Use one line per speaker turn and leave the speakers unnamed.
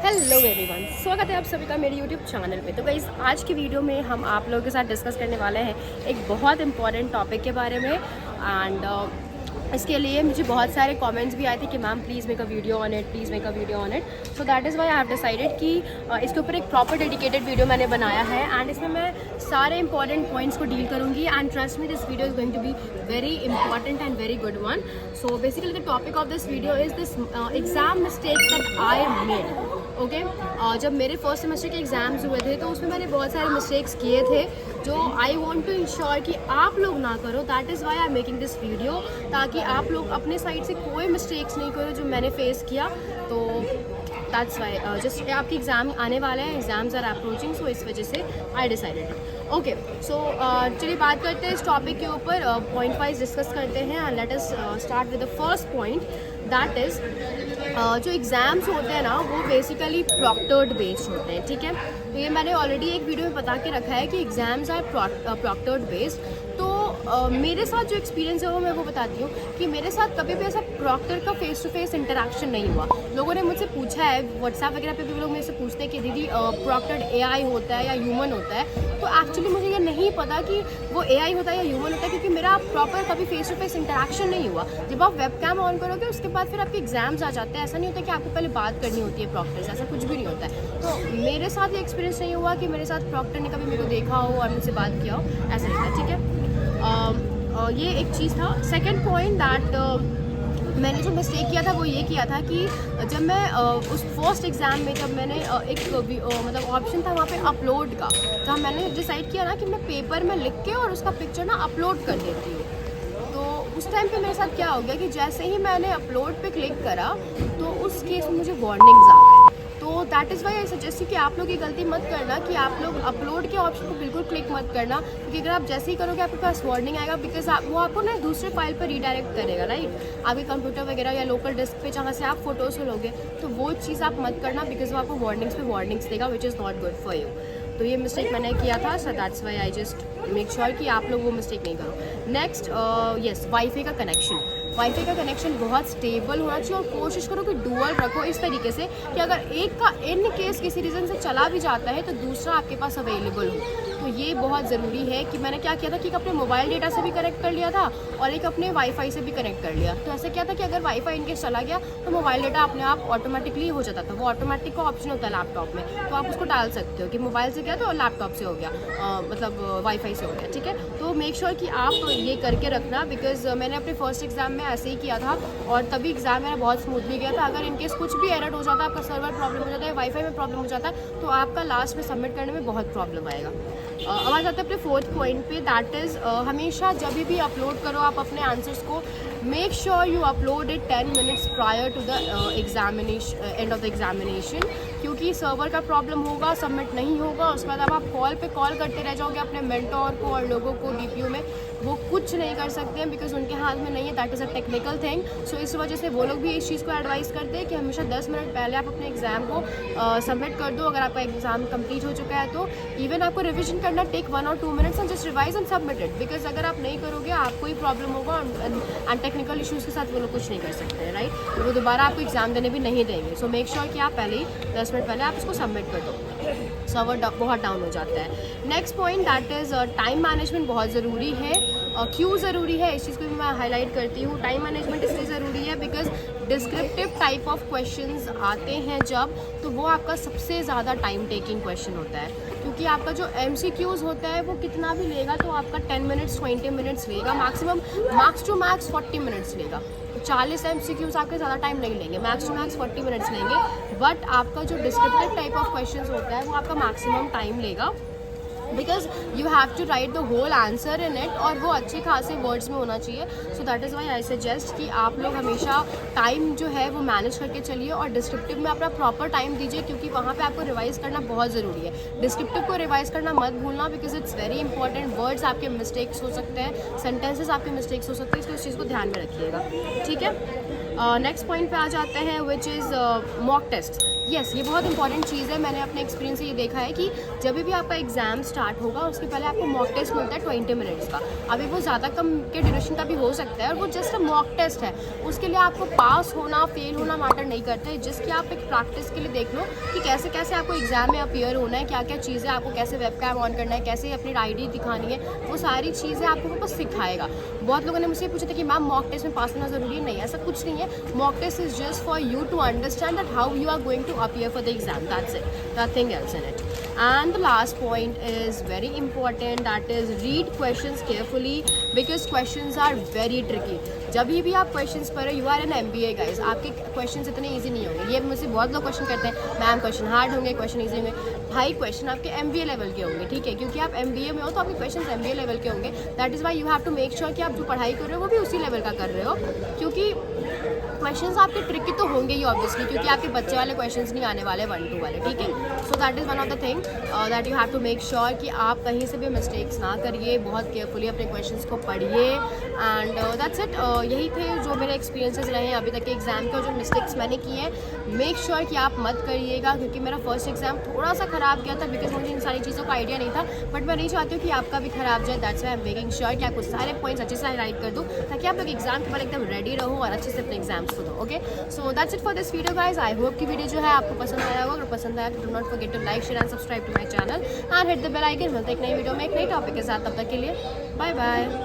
Hello everyone, स्वागत है आप सभी का मेरे यूट्यूब चैनल पे। तो गाइस, आज की वीडियो में हम आप लोगों के साथ डिस्कस करने वाले हैं एक बहुत इंपॉर्टेंट टॉपिक के बारे में। एंड इसके लिए मुझे बहुत सारे कमेंट्स भी आए थे कि ma'am please make a video on it, please make a video on it. So that is why I have decided कि इसके ऊपर एक प्रॉपर डेडिकेटेड वीडियो मैंने बनाया है एंड इसमें मैं सारे इंपॉर्टेंट पॉइंट्स को डील करूँगी। And trust me, this video is going to be very important and very good one. So basically the topic of this video is this exam mistakes that I made. Okay, जब मेरे first semester के exams हुए थे तो उसमें मैंने बहुत सारे मिस्टेक्स किए थे जो आई वॉन्ट टू इंश्योर कि आप लोग ना करो। That is why I am making this video, ताकि आप लोग अपने साइड से कोई मिस्टेक्स नहीं करो जो मैंने फेस किया। तो दैट्स वाई जस्ट आपके एग्ज़ाम आने वाले हैं, एग्ज़ाम्स आर अप्रोचिंग, सो इस वजह से आई डिसाइडेड। ओके, सो चलिए बात करते हैं इस टॉपिक के ऊपर, पॉइंट वाइज डिस्कस करते हैं। And let us start with the first point, that is जो एग्ज़ाम्स होते हैं ना वो बेसिकली प्रॉक्टर्ड बेस्ड होते हैं। ठीक है, तो ये मैंने ऑलरेडी एक वीडियो में बता के रखा है कि एग्ज़ाम्स आर प्रॉक्टर्ड बेस्ड। तो मेरे साथ जो एक्सपीरियंस है वो मैं बताती हूँ कि मेरे साथ कभी भी ऐसा प्रॉक्टर का फेस टू फेस इंटरेक्शन नहीं हुआ। लोगों ने मुझसे पूछा है, व्हाट्सएप वगैरह पे भी लोग मेरे से पूछते हैं कि दीदी प्रॉक्टर्ड एआई होता है या ह्यूमन होता है। तो एक्चुअली मुझे ये नहीं पता कि वो एआई होता है या ह्यूमन होता है, क्योंकि मेरा प्रॉपर कभी फेस टू फेस इंटरेक्शन नहीं हुआ। जब आप वेबकैम ऑन करोगे उसके बाद फिर आपके एग्जाम्स आ जाते हैं। ऐसा नहीं होता कि आपको पहले बात करनी होती है प्रॉक्टर से, ऐसा कुछ भी नहीं होता है। तो मेरे साथ ये एक्सपीरियंस नहीं हुआ कि मेरे साथ प्रॉक्टर ने कभी मेरे को देखा हो और मुझसे बात किया हो, ऐसा नहीं था। ठीक है, ये एक चीज़ था। सेकेंड पॉइंट दैट मैंने जो मिस्टेक किया था वो ये किया था कि जब मैं उस फर्स्ट एग्ज़ाम में जब मैंने एक मतलब ऑप्शन था वहाँ पे अपलोड का, जहाँ मैंने डिसाइड किया ना कि मैं पेपर में लिख के और उसका पिक्चर ना अपलोड कर देती हूँ। तो उस टाइम पे मेरे साथ क्या हो गया कि जैसे ही मैंने अपलोड पे क्लिक करा तो उस केस में मुझे वार्निंग्स आ गए। तो that is why I suggest कि आप लोग ये गलती मत करना कि आप लोग अपलोड के ऑप्शन को बिल्कुल क्लिक मत करना, क्योंकि अगर आप जैसे ही करोगे आपके पास वार्निंग आएगा, बिकॉज वो आपको ना दूसरे फाइल पर रीडायरेक्ट करेगा, राइट। आपके कंप्यूटर वगैरह या लोकल डिस्क पे जहाँ से आप फोटोज़ लोगे, तो वो चीज़ आप मत करना, बिकॉज वो आपको वार्निंग्स पे वार्निंग्स देगा, which is not good for you. तो ये मिस्टेक मैंने किया था, so that's why I just make sure कि आप लोग वो मिस्टेक नहीं करो। नेक्स्ट, येस, वाईफाई का कनेक्शन। वाईफाई का कनेक्शन बहुत स्टेबल होना चाहिए और कोशिश करो कि डुअल रखो, इस तरीके से कि अगर एक का इन केस किसी रीज़न से चला भी जाता है तो दूसरा आपके पास अवेलेबल हो। तो ये बहुत ज़रूरी है कि मैंने क्या किया था कि एक अपने मोबाइल डेटा से भी कनेक्ट कर लिया था और एक अपने वाईफाई से भी कनेक्ट कर लिया। तो ऐसा क्या था कि अगर वाईफाई इनकेस चला गया तो मोबाइल डेटा अपने आप ऑटोमेटिकली हो जाता था। वो ऑटोमेटिक का ऑप्शन होता है लैपटॉप में, तो आप उसको डाल सकते हो कि मोबाइल से गया तो लैपटॉप से हो गया, मतलब वाईफाई से हो गया। ठीक है, तो मेक श्योर कि आप ये करके रखना, बिकॉज मैंने अपने फर्स्ट एग्जाम में ऐसे ही किया था और तभी एग्जाम मेरा बहुत स्मूथली गया था। अगर इनकेस कुछ भी एरर हो जाता है, आपका सर्वर प्रॉब्लम हो जाता है, वाईफाई में प्रॉब्लम हो जाता है, तो आपका लास्ट में सबमिट करने में बहुत प्रॉब्लम आएगा। अब आ जाते हैं अपने फोर्थ पॉइंट पे, दैट इज़ हमेशा जब भी अपलोड करो आप अपने आंसर्स को, make sure you upload it 10 minutes prior to the examination, end of the examination, क्योंकि सर्वर का प्रॉब्लम होगा, सबमिट नहीं होगा, उसके बाद अब आप कॉल पे कॉल करते रह जाओगे अपने मेंटोर को और लोगों को डीपीयू में, वो कुछ नहीं कर सकते हैं बिकॉज उनके हाथ में नहीं है, that is a technical thing. So इस वजह से वो लोग भी इस चीज़ को एडवाइस करते हैं कि हमेशा 10 मिनट पहले आप अपने एग्ज़ाम को सबमिट कर दो। अगर आपका एग्ज़ाम कंप्लीट हो चुका है तो इवन आपको रिविजन करना, टेक 1 और 2 minutes and just revise and submit it, because अगर आप नहीं करोगे आपको ही प्रॉब्लम होगा एंड टेक्निकल इशूज़ के साथ वो लोग कुछ नहीं कर सकते हैं, राइट। वो दोबारा आपको एग्ज़ाम देने भी नहीं देंगे। सो मेक श्योर कि आप पहले ही 10 मिनट पहले आप इसको सबमिट कर दो, सर्वर बहुत डाउन हो जाता है। Next point that is time management बहुत ज़रूरी है। क्यों ज़रूरी है इस चीज़ को भी मैं हाईलाइट करती हूँ। टाइम मैनेजमेंट इसलिए ज़रूरी है because descriptive type of questions आते हैं जब, तो वो आपका सबसे ज़्यादा टाइम टेकिंग क्वेश्चन होता है, क्योंकि आपका जो MCQs होता है वो कितना भी लेगा तो आपका 10 मिनट्स 20 मिनट्स लेगा, maximum max to max 40 minutes लेगा। 40 MCQs आपके ज़्यादा टाइम नहीं लेंगे, मैक्स टू मैक्स 40 मिनट्स लेंगे। बट आपका जो डिस्क्रिप्टिव टाइप ऑफ क्वेश्चंस होता है वो आपका मैक्सिमम टाइम लेगा, because you have to write the whole answer in it, और वो अच्छे खासे वर्ड्स में होना चाहिए। So that is why I suggest कि आप लोग हमेशा टाइम जो है वो मैनेज करके चलिए और डिस्क्रिप्टिव में अपना प्रॉपर टाइम दीजिए, क्योंकि वहाँ पे आपको रिवाइज करना बहुत ज़रूरी है। डिस्क्रिप्टिव को रिवाइज करना मत भूलना, because it's very important. Words आपके मिस्टेक्स हो सकते हैं, सेंटेंसेस आपके मिस्टेक्स हो सकते हैं, इसलिए उस चीज़ को ध्यान में रखिएगा। ठीक है, नेक्स्ट पॉइंट पे आ जाते हैं, which is mock test. Yes, ये बहुत इंपॉर्टेंट चीज़ है। मैंने अपने एक्सपीरियंस से ये देखा है कि जब भी आपका एग्ज़ाम स्टार्ट होगा उसके पहले आपको मॉक टेस्ट मिलता है 20 मिनट्स का। अभी वो ज़्यादा कम के ड्यूरेशन का भी हो सकता है और वो जस्ट मॉक टेस्ट है। उसके लिए आपको पास होना फेल होना मैटर नहीं करता है, जिसकी आप एक प्रैक्टिस के लिए देख लो कि कैसे कैसे आपको एग्ज़ाम में अपीयर होना है, क्या क्या चीज़ें आपको, कैसे वेब कैम ऑन करना है, कैसे अपनी आईडी दिखानी है, वो सारी चीज़ें आपको वो बस सिखाएगा। बहुत लोगों ने मुझसे पूछा था कि मैम मॉक टेस्ट में पास होना ज़रूरी है। नहीं, ऐसा कुछ नहीं है। Mock test is just for you to understand that how you are going to appear for the exam. That's it, nothing else in it. And the last point is very important, that is read questions carefully because questions are very tricky. जब भी आप questions पढ़ो, you are an MBA guys, आपके questions इतने easy नहीं होंगे। ये मुझसे बहुत लोग क्वेश्चन करते हैं मैम क्वेश्चन हार्ड होंगे, क्वेश्चन इजी होंगे। भाई क्वेश्चन आपके MBA लेवल के होंगे, ठीक है, क्योंकि आप MBA में हो तो आपके क्वेश्चन MBA लेवल के होंगे। That is why you have to make sure कि आप जो पढ़ाई कर रहे हो वो भी उसी लेवल का कर रहे हो, क्योंकि क्वेश्चंस आपके ट्रिकी तो होंगे ही ऑब्वियसली, क्योंकि आपके बच्चे वाले क्वेश्चंस नहीं आने वाले 1-2 वाले, ठीक है। So that is one of the thing that you have to make sure कि आप कहीं से भी मिस्टेक्स ना करिए, बहुत केयरफुली अपने क्वेश्चंस को पढ़िए। And that's it. यही थे जो मेरे एक्सपीरियंसेस रहे हैं अभी तक के एग्ज़ाम के, और जो मिस्टेक्स मैंने किए हैं मेक श्योर कि आप मत करिएगा, क्योंकि मेरा फर्स्ट एग्ज़ाम थोड़ा सा ख़राब गया था बिकॉज मुझे इन सारी चीज़ों का आइडिया नहीं था। बट मैं नहीं चाहती हूँ कि आपका भी ख़राब जाए। That's why I am making sure कि आपको सारे पॉइंट्स अच्छे से हाईलाइट कर दूँ, ताकि आप लोग एग्जाम के बाद एकदम रेडी रहो और अच्छे से अपने एग्जाम्स को दो। Okay, so that's it for this video guys. I hope कि वीडियो जो है आपको पसंद आया होगा। अगर पसंद आया तो do not forget to like, share and subscribe to my channel and hit the bell icon. मिलते हैं एक नई वीडियो में एक नई टॉपिक के साथ, तब तक के लिए बाय बाय।